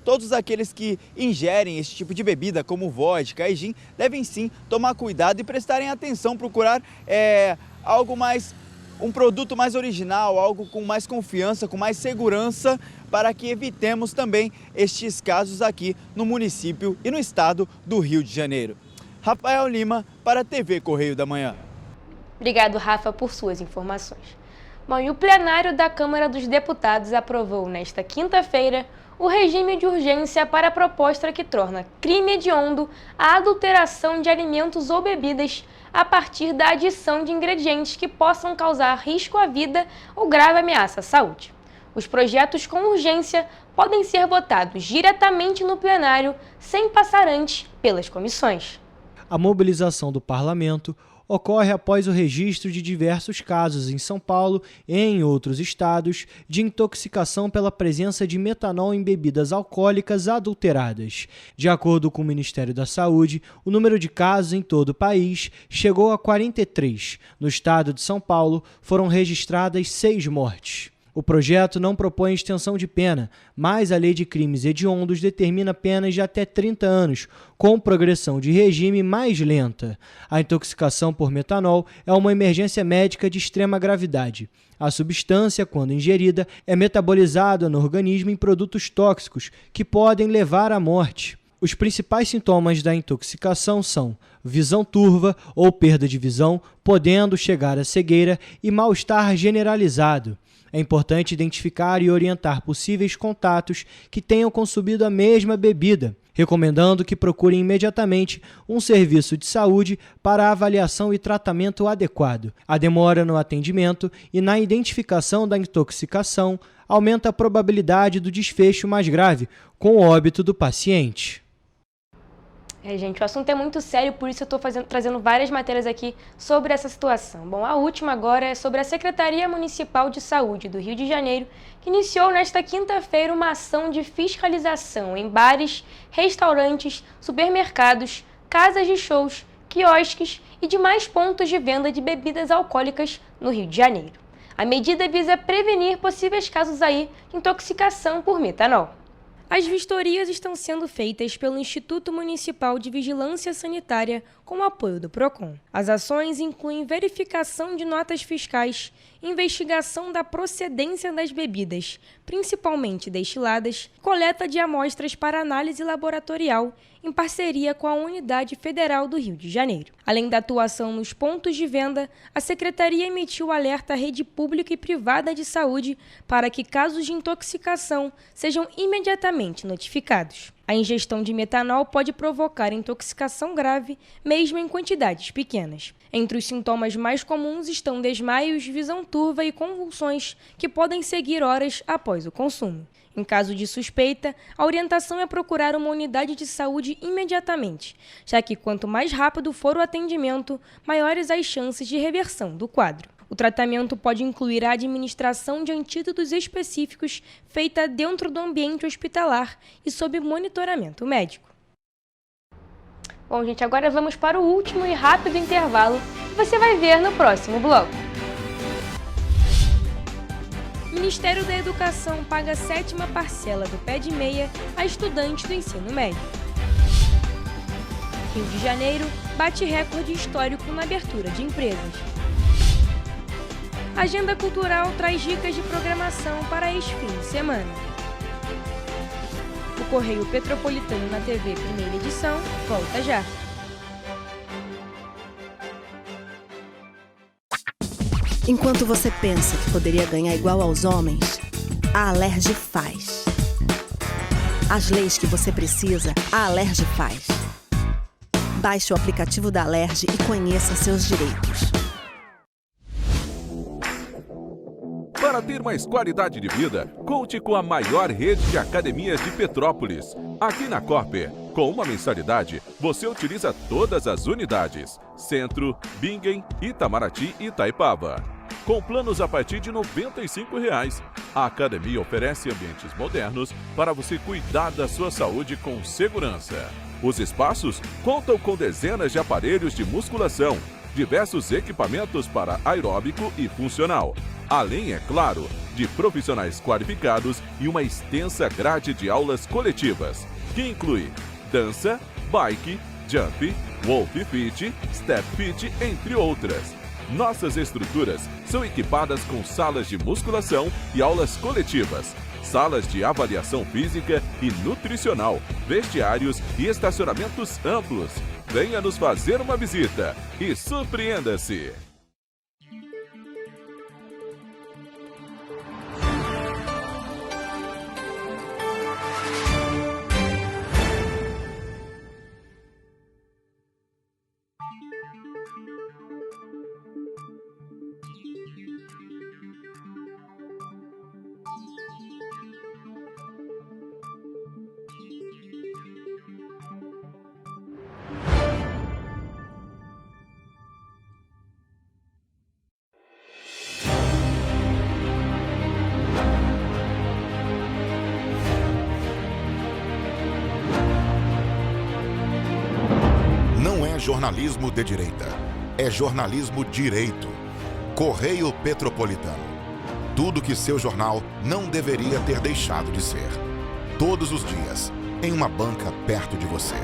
todos aqueles que ingerem esse tipo de bebida, como vodka e gin, devem sim tomar cuidado e prestarem atenção, procurar algo mais um produto mais original, algo com mais confiança, com mais segurança, para que evitemos também estes casos aqui no município e no estado do Rio de Janeiro. Rafael Lima, para a TV Correio da Manhã. Obrigado, Rafa, por suas informações. Bom, e o plenário da Câmara dos Deputados aprovou nesta quinta-feira o regime de urgência para a proposta que torna crime hediondo a adulteração de alimentos ou bebidas a partir da adição de ingredientes que possam causar risco à vida ou grave ameaça à saúde. Os projetos com urgência podem ser votados diretamente no plenário, sem passar antes pelas comissões. A mobilização do parlamento ocorre após o registro de diversos casos em São Paulo e em outros estados de intoxicação pela presença de metanol em bebidas alcoólicas adulteradas. De acordo com o Ministério da Saúde, o número de casos em todo o país chegou a 43. No estado de São Paulo, foram registradas 6 mortes. O projeto não propõe extensão de pena, mas a Lei de Crimes Hediondos determina penas de até 30 anos, com progressão de regime mais lenta. A intoxicação por metanol é uma emergência médica de extrema gravidade. A substância, quando ingerida, é metabolizada no organismo em produtos tóxicos que podem levar à morte. Os principais sintomas da intoxicação são visão turva ou perda de visão, podendo chegar à cegueira, e mal-estar generalizado. É importante identificar e orientar possíveis contatos que tenham consumido a mesma bebida, recomendando que procurem imediatamente um serviço de saúde para avaliação e tratamento adequado. A demora no atendimento e na identificação da intoxicação aumenta a probabilidade do desfecho mais grave, com o óbito do paciente. Gente, o assunto é muito sério, por isso eu estou trazendo várias matérias aqui sobre essa situação. Bom, a última agora é sobre a Secretaria Municipal de Saúde do Rio de Janeiro, que iniciou nesta quinta-feira uma ação de fiscalização em bares, restaurantes, supermercados, casas de shows, quiosques e demais pontos de venda de bebidas alcoólicas no Rio de Janeiro. A medida visa prevenir possíveis casos aí de intoxicação por metanol. As vistorias estão sendo feitas pelo Instituto Municipal de Vigilância Sanitária com o apoio do PROCON. As ações incluem verificação de notas fiscais, investigação da procedência das bebidas, principalmente destiladas, coleta de amostras para análise laboratorial em parceria com a Unidade Federal do Rio de Janeiro. Além da atuação nos pontos de venda, a Secretaria emitiu alerta à rede pública e privada de saúde para que casos de intoxicação sejam imediatamente notificados. A ingestão de metanol pode provocar intoxicação grave, mesmo em quantidades pequenas. Entre os sintomas mais comuns estão desmaios, visão turva e convulsões, que podem seguir horas após o consumo. Em caso de suspeita, a orientação é procurar uma unidade de saúde imediatamente, já que quanto mais rápido for o atendimento, maiores as chances de reversão do quadro. O tratamento pode incluir a administração de antídotos específicos feita dentro do ambiente hospitalar e sob monitoramento médico. Bom, gente, agora vamos para o último e rápido intervalo que você vai ver no próximo bloco. O Ministério da Educação paga a 7ª parcela do pé de meia a estudantes do ensino médio. Rio de Janeiro bate recorde histórico na abertura de empresas. A Agenda Cultural traz dicas de programação para este fim de semana. O Correio Petropolitano na TV Primeira Edição volta já. Enquanto você pensa que poderia ganhar igual aos homens, a Alerj faz. As leis que você precisa, a Alerj faz. Baixe o aplicativo da Alerj e conheça seus direitos. Para ter mais qualidade de vida, conte com a maior rede de academias de Petrópolis. Aqui na Corper, com uma mensalidade, você utiliza todas as unidades: Centro, Bingen, Itamaraty e Itaipava. Com planos a partir de R$ 95,00. A academia oferece ambientes modernos para você cuidar da sua saúde com segurança. Os espaços contam com dezenas de aparelhos de musculação, diversos equipamentos para aeróbico e funcional, além, é claro, de profissionais qualificados e uma extensa grade de aulas coletivas, que inclui dança, bike, jump, wolf fit, step fit, entre outras. Nossas estruturas são equipadas com salas de musculação e aulas coletivas, salas de avaliação física e nutricional, vestiários e estacionamentos amplos. Venha nos fazer uma visita e surpreenda-se! Não é jornalismo de direita, é jornalismo direito. Correio Petropolitano. Tudo que seu jornal não deveria ter deixado de ser. Todos os dias, em uma banca perto de você.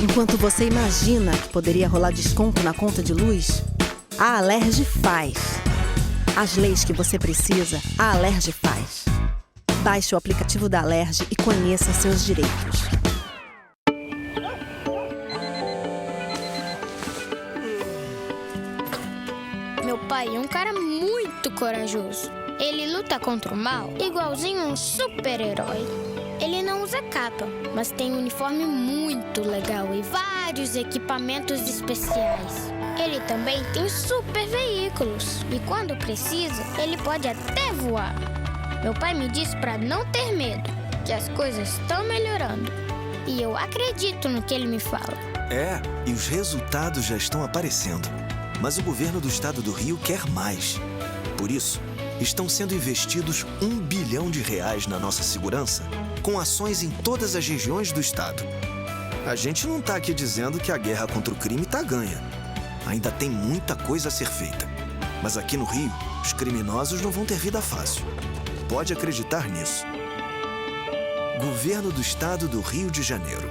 Enquanto você imagina que poderia rolar desconto na conta de luz, a Alerj faz. As leis que você precisa, a Alerj faz. Baixe o aplicativo da Alerj e conheça seus direitos. Meu pai é um cara muito corajoso. Ele luta contra o mal igualzinho um super-herói. Ele não usa capa, mas tem um uniforme muito legal e vários equipamentos especiais. Ele também tem super veículos e quando precisa, ele pode até voar. Meu pai me disse para não ter medo, que as coisas estão melhorando. E eu acredito no que ele me fala. É, e os resultados já estão aparecendo. Mas o governo do estado do Rio quer mais. Por isso, estão sendo investidos R$ 1 bilhão na nossa segurança, com ações em todas as regiões do estado. A gente não está aqui dizendo que a guerra contra o crime está ganha. Ainda tem muita coisa a ser feita. Mas aqui no Rio, os criminosos não vão ter vida fácil. Pode acreditar nisso. Governo do Estado do Rio de Janeiro.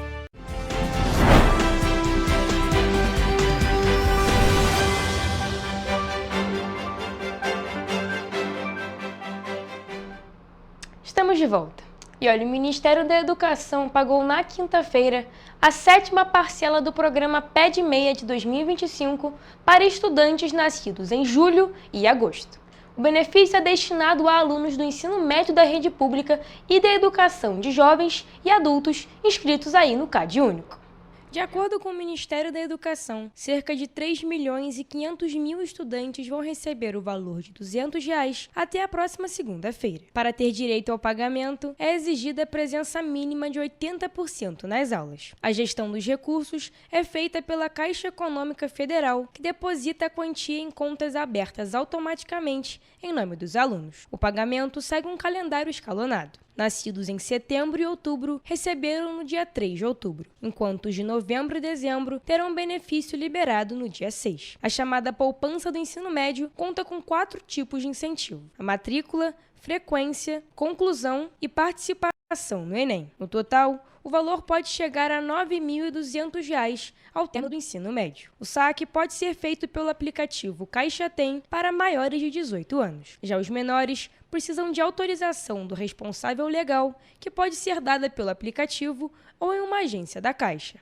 Estamos de volta. E olha, o Ministério da Educação pagou na quinta-feira a 7ª parcela do programa PED Meia de 2025 para estudantes nascidos em julho e agosto. O benefício é destinado a alunos do ensino médio da rede pública e da educação de jovens e adultos inscritos aí no CadÚnico. De acordo com o Ministério da Educação, cerca de 3.500.000 estudantes vão receber o valor de R$ 200 até a próxima segunda-feira. Para ter direito ao pagamento, é exigida a presença mínima de 80% nas aulas. A gestão dos recursos é feita pela Caixa Econômica Federal, que deposita a quantia em contas abertas automaticamente em nome dos alunos. O pagamento segue um calendário escalonado. Nascidos em setembro e outubro receberam no dia 3 de outubro, enquanto os de novembro e dezembro terão benefício liberado no dia 6. A chamada poupança do ensino médio conta com 4 tipos de incentivo: a matrícula, frequência, conclusão e participação no Enem. No total, o valor pode chegar a R$ 9.200 ao término do ensino médio. O saque pode ser feito pelo aplicativo Caixa Tem para maiores de 18 anos. Já os menores precisam de autorização do responsável legal, que pode ser dada pelo aplicativo ou em uma agência da Caixa.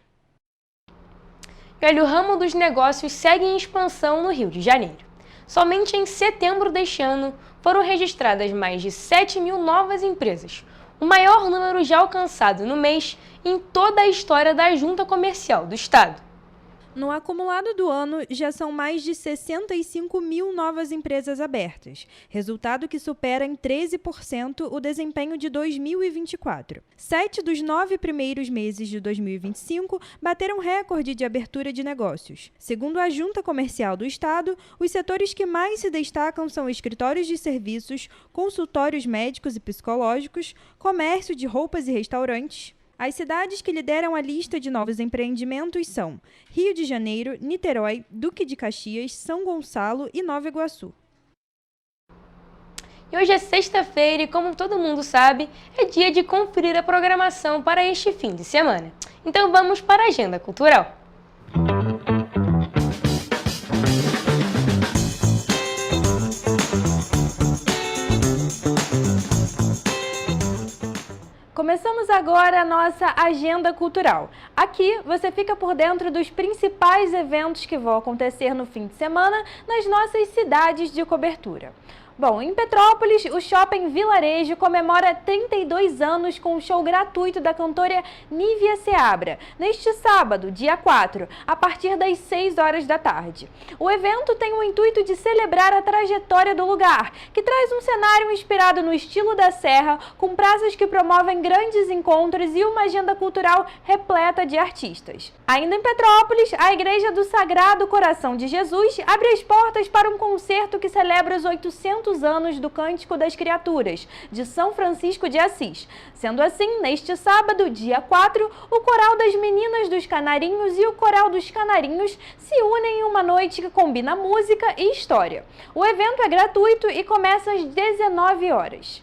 E olha, o ramo dos negócios segue em expansão no Rio de Janeiro. Somente em setembro deste ano foram registradas mais de 7.000 novas empresas, o maior número já alcançado no mês em toda a história da Junta Comercial do Estado. No acumulado do ano, já são mais de 65.000 novas empresas abertas, resultado que supera em 13% o desempenho de 2024. 7 dos 9 primeiros meses de 2025 bateram recorde de abertura de negócios. Segundo a Junta Comercial do Estado, os setores que mais se destacam são escritórios de serviços, consultórios médicos e psicológicos, comércio de roupas e restaurantes. As cidades que lideram a lista de novos empreendimentos são Rio de Janeiro, Niterói, Duque de Caxias, São Gonçalo e Nova Iguaçu. E hoje é sexta-feira e, como todo mundo sabe, é dia de conferir a programação para este fim de semana. Então vamos para a agenda cultural. Começamos agora a nossa agenda cultural. Aqui você fica por dentro dos principais eventos que vão acontecer no fim de semana nas nossas cidades de cobertura. Bom, em Petrópolis, o Shopping Vilarejo comemora 32 anos com um show gratuito da cantora Nívia Seabra, neste sábado, dia 4, a partir das 6 horas da tarde. O evento tem o intuito de celebrar a trajetória do lugar, que traz um cenário inspirado no estilo da Serra, com praças que promovem grandes encontros e uma agenda cultural repleta de artistas. Ainda em Petrópolis, a Igreja do Sagrado Coração de Jesus abre as portas para um concerto que celebra os 800 anos do Cântico das Criaturas, de São Francisco de Assis. Sendo assim, neste sábado, dia 4, o Coral das Meninas dos Canarinhos e o Coral dos Canarinhos se unem em uma noite que combina música e história. O evento é gratuito e começa às 19 horas.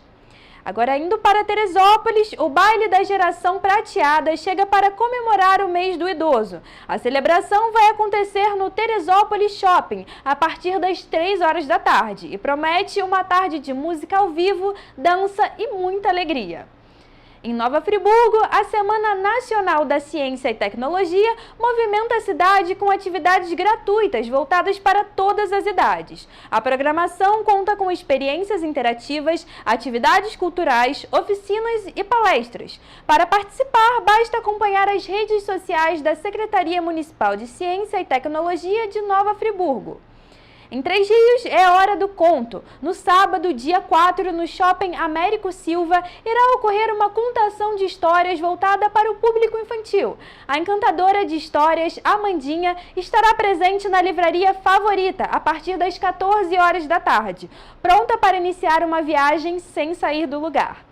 Agora, indo para Teresópolis, o Baile da Geração Prateada chega para comemorar o mês do idoso. A celebração vai acontecer no Teresópolis Shopping, a partir das 3 horas da tarde, e promete uma tarde de música ao vivo, dança e muita alegria. Em Nova Friburgo, a Semana Nacional da Ciência e Tecnologia movimenta a cidade com atividades gratuitas voltadas para todas as idades. A programação conta com experiências interativas, atividades culturais, oficinas e palestras. Para participar, basta acompanhar as redes sociais da Secretaria Municipal de Ciência e Tecnologia de Nova Friburgo. Em Três Rios é hora do conto. No sábado, dia 4, no Shopping Américo Silva, irá ocorrer uma contação de histórias voltada para o público infantil. A encantadora de histórias, Amandinha, estará presente na livraria Favorita a partir das 14 horas da tarde, pronta para iniciar uma viagem sem sair do lugar.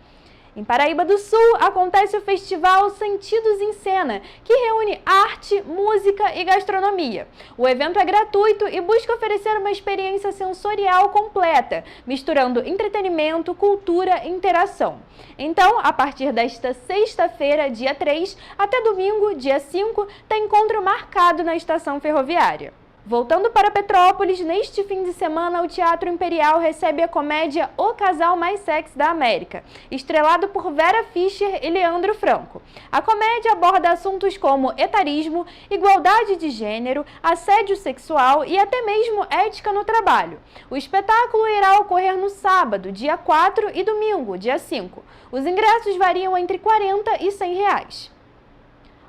Em Paraíba do Sul, acontece o festival Sentidos em Cena, que reúne arte, música e gastronomia. O evento é gratuito e busca oferecer uma experiência sensorial completa, misturando entretenimento, cultura e interação. Então, a partir desta sexta-feira, dia 3, até domingo, dia 5, tem encontro marcado na estação ferroviária. Voltando para Petrópolis, neste fim de semana, o Teatro Imperial recebe a comédia O Casal Mais Sexy da América, estrelado por Vera Fischer e Leandro Franco. A comédia aborda assuntos como etarismo, igualdade de gênero, assédio sexual e até mesmo ética no trabalho. O espetáculo irá ocorrer no sábado, dia 4, e domingo, dia 5. Os ingressos variam entre R$ 40 e R$ 100 reais.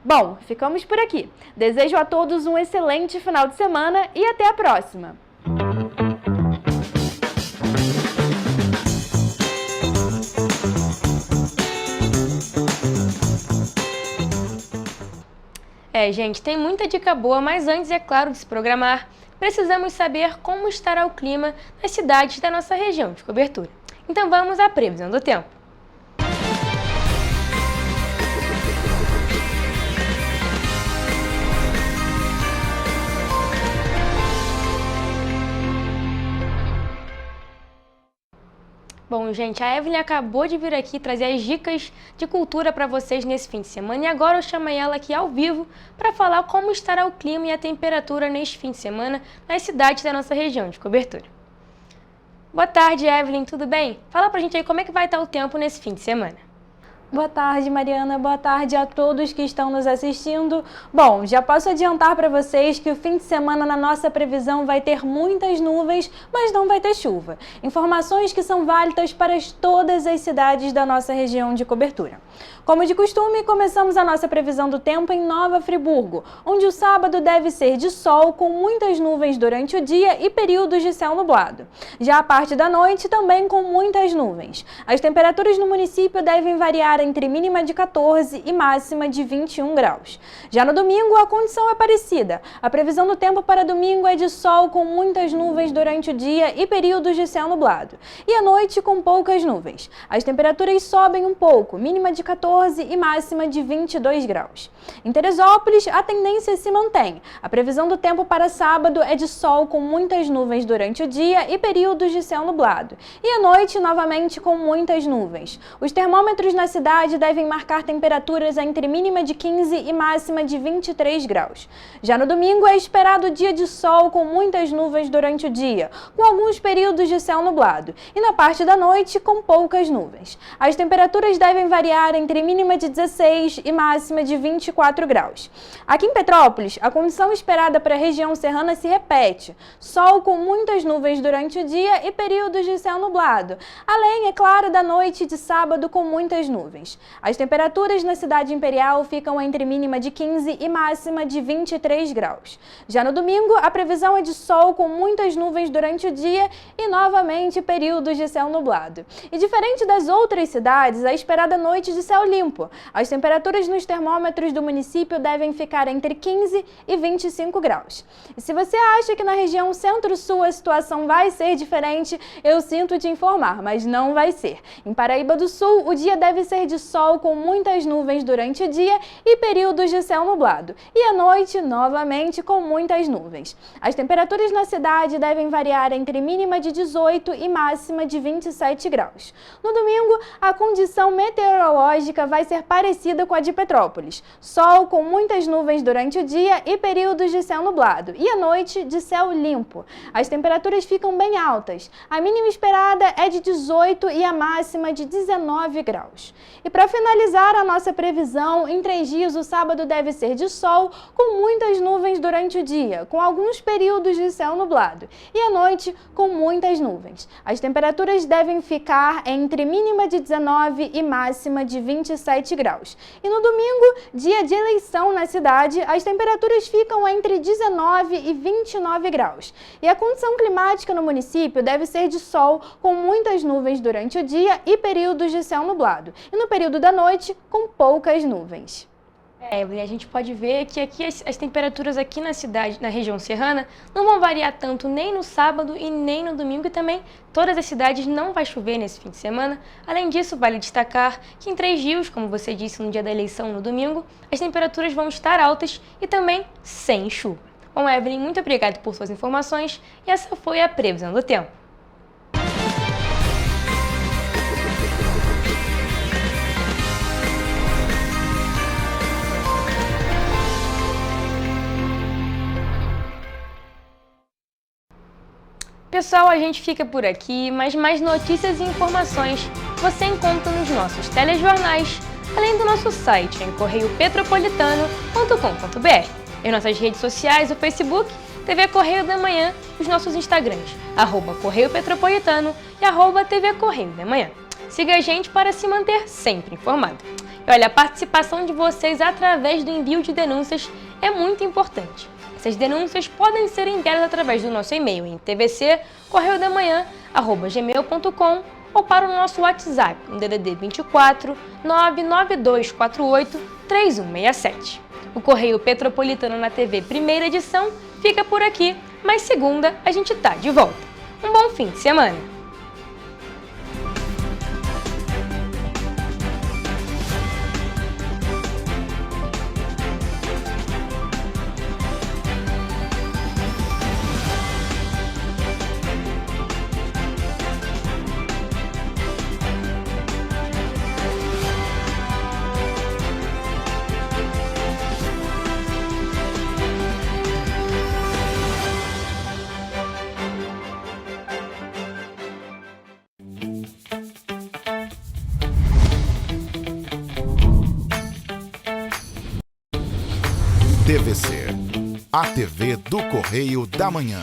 Bom, ficamos por aqui. Desejo a todos um excelente final de semana e até a próxima! Gente, tem muita dica boa, mas antes, é claro, de se programar, precisamos saber como estará o clima nas cidades da nossa região de cobertura. Então vamos à previsão do tempo. Bom, gente, a Evelyn acabou de vir aqui trazer as dicas de cultura para vocês nesse fim de semana e agora eu chamei ela aqui ao vivo para falar como estará o clima e a temperatura neste fim de semana nas cidades da nossa região de cobertura. Boa tarde, Evelyn, tudo bem? Fala pra gente aí como é que vai estar o tempo nesse fim de semana. Boa tarde, Mariana. Boa tarde a todos que estão nos assistindo. Bom, já posso adiantar para vocês que o fim de semana na nossa previsão vai ter muitas nuvens, mas não vai ter chuva. Informações que são válidas para todas as cidades da nossa região de cobertura. Como de costume, começamos a nossa previsão do tempo em Nova Friburgo, onde o sábado deve ser de sol, com muitas nuvens durante o dia e períodos de céu nublado. Já a parte da noite também com muitas nuvens. As temperaturas no município devem variar variar entre mínima de 14 e máxima de 21 graus. Já no domingo, a condição é parecida. A previsão do tempo para domingo é de sol com muitas nuvens durante o dia e períodos de céu nublado. E à noite com poucas nuvens. As temperaturas sobem um pouco, mínima de 14 e máxima de 22 graus. Em Teresópolis, a tendência se mantém. A previsão do tempo para sábado é de sol com muitas nuvens durante o dia e períodos de céu nublado. E à noite, novamente, com muitas nuvens. Os termômetros na cidade devem marcar temperaturas entre mínima de 15 e máxima de 23 graus. Já no domingo, é esperado dia de sol com muitas nuvens durante o dia, com alguns períodos de céu nublado. E na parte da noite, com poucas nuvens. As temperaturas devem variar entre mínima de 16 e máxima de 24 graus. Aqui em Petrópolis, a condição esperada para a região serrana se repete. Sol com muitas nuvens durante o dia e períodos de céu nublado. Além, é claro, da noite de sábado com muitas nuvens. As temperaturas na cidade imperial ficam entre mínima de 15 e máxima de 23 graus. Já no domingo, a previsão é de sol com muitas nuvens durante o dia e, novamente, períodos de céu nublado. E diferente das outras cidades, a esperada noite de céu limpo. As temperaturas nos termômetros do município devem ficar entre 15 e 25 graus. E se você acha que na região centro-sul a situação vai ser diferente, eu sinto te informar, mas não vai ser. Em Paraíba do Sul, o dia deve ser de sol com muitas nuvens durante o dia e períodos de céu nublado. E à noite, novamente, com muitas nuvens. As temperaturas na cidade devem variar entre mínima de 18 e máxima de 27 graus. No domingo, a condição meteorológica vai ser parecida com a de Petrópolis. Sol com muitas nuvens durante o dia e períodos de céu nublado. E à noite, de céu limpo. As temperaturas ficam bem altas. A mínima esperada é de 18 e a máxima de 19 graus. E para finalizar a nossa previsão, em 3 dias o sábado deve ser de sol, com muitas nuvens durante o dia, com alguns períodos de céu nublado. E à noite, com muitas nuvens. As temperaturas devem ficar entre mínima de 19 e máxima de 27 graus. E no domingo, dia de eleição na cidade, as temperaturas ficam entre 19 e 29 graus. E a condição climática no município deve ser de sol, com muitas nuvens durante o dia e períodos de céu nublado. E no período da noite, com poucas nuvens. A gente pode ver que aqui as temperaturas aqui na cidade, na região serrana, não vão variar tanto nem no sábado e nem no domingo, e também todas as cidades não vai chover nesse fim de semana. Além disso, vale destacar que em 3 dias, como você disse, no dia da eleição, no domingo, as temperaturas vão estar altas e também sem chuva. Bom, Evelyn, muito obrigada por suas informações e essa foi a previsão do tempo. Pessoal, a gente fica por aqui, mas mais notícias e informações você encontra nos nossos telejornais, além do nosso site em correiopetropolitano.com.br, em nossas redes sociais, o Facebook, TV Correio da Manhã, os nossos Instagrams, @Correio Petropolitano e @TV Correio da Manhã. Siga a gente para se manter sempre informado. E olha, a participação de vocês através do envio de denúncias é muito importante. Essas denúncias podem ser enviadas através do nosso e-mail em tvccorreiodamanhã@gmail.com ou para o nosso WhatsApp, no DDD 24 99248 3167. O Correio Petropolitano na TV primeira edição fica por aqui, mas segunda a gente tá de volta. Um bom fim de semana! TVC, a TV do Correio da Manhã.